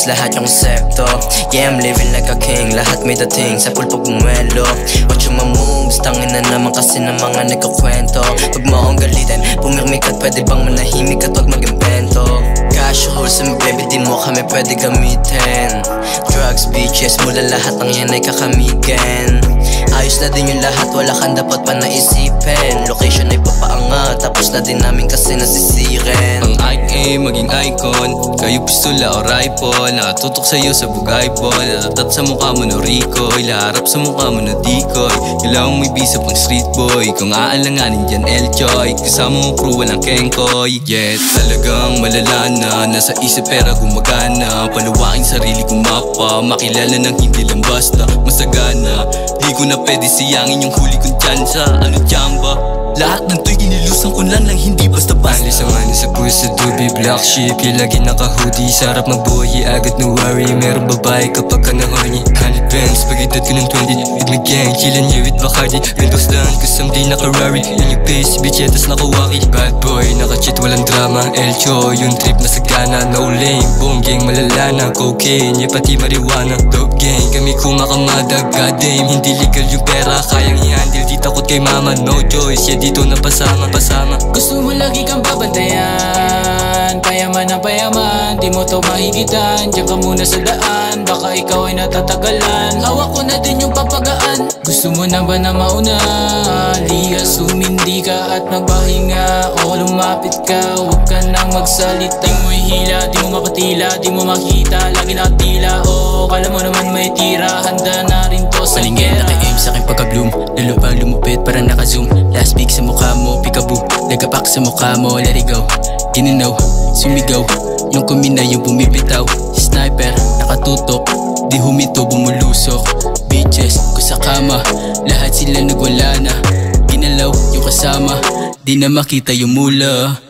lahat yung konsepto. Yeah, I'm living like a king, lahat may dating sa pulpog bumuelo. Watch yung mga moves, tangin na naman kasi ng mga nagkakwento. Pag mo akong galitan, pumirmik at pwede bang manahimik at huwag mag-invento. Casual sa baby, di mo kami pwede gamitin. Drugs, bitches, mula lahat ng yan ay kakamigan. Ayos na din yung lahat, wala kang dapat pa naisipin. Location ay papaangat, tapos na din namin kasi nasisiren. Ang aim maging icon, kayo pistola o rifle. Nakatutok sa'yo sa bugay boy, natatat sa mukha mo no Ricoy, laharap sa mukha mo no Decoy. Kailangan may bisa pang street boy, kung aalanganin dyan Elchoy. Kasama mo crew walang kengkoy. Yeah, talagang malala na, nasa isip pera gumagana. Palawaking sarili kong mapa, makilala ng hindi lang basta masagana. Di ko na pwede siyangin yung huli kong tsansa. Ano dyan ba? Lahat ng to'y ginilusan ko lang hindi basta-basta. Alis ang ano sa puso, dubi, black sheep. Yung lagi naka-hoodie, sarap magbuhay, agad no worry. Meron babae kapag ka na-horny. 100 bands, pag-edad ko ng 20. With my gang, chillin' here with Bacardi. Windows down, cause someday naka-Rari. In your face, bitch, etas naka-waki. Bad boy, naka-cheat, walang drama. Elcho, yung trip na sagana. No lame, boom gang, malalana. Cocaine, yeah, pati marijuana. Dope gang, kami kumakamada. God damn, hindi legal yung pera. Kayang i-handle, di takot kay mama. No choice, yeah, dito na pasama. Gusto mo lagi kang babantayan, payaman na payaman, di mo to mahigitan. Diyan ka muna sa daan, baka ikaw ay natatagalan. Hawak ko na din yung papagaan. Gusto mo na ba na mauna? Liga, sumindi ka at magpahinga, o lumapit ka, huwag ka nang magsalita. Di mo ihila, di mo mapatila, di mo makita, lagi nakatila. O kala mo naman may tira, handa na rin to sa Palingin, naka-aim sa aking pagka-bloom. Lalo lumupit para naka-zoom. Last peek sa mukha mo, peekaboo. Nagapak sa mukha mo, let it go. Gininaw, sumigaw, yung kumina yung bumibitaw. Sniper, nakatutok, di huminto bumulusok. Bitches, ko sa kama, lahat sila nagwala na. Ginalaw yung kasama, di na makita yung mula.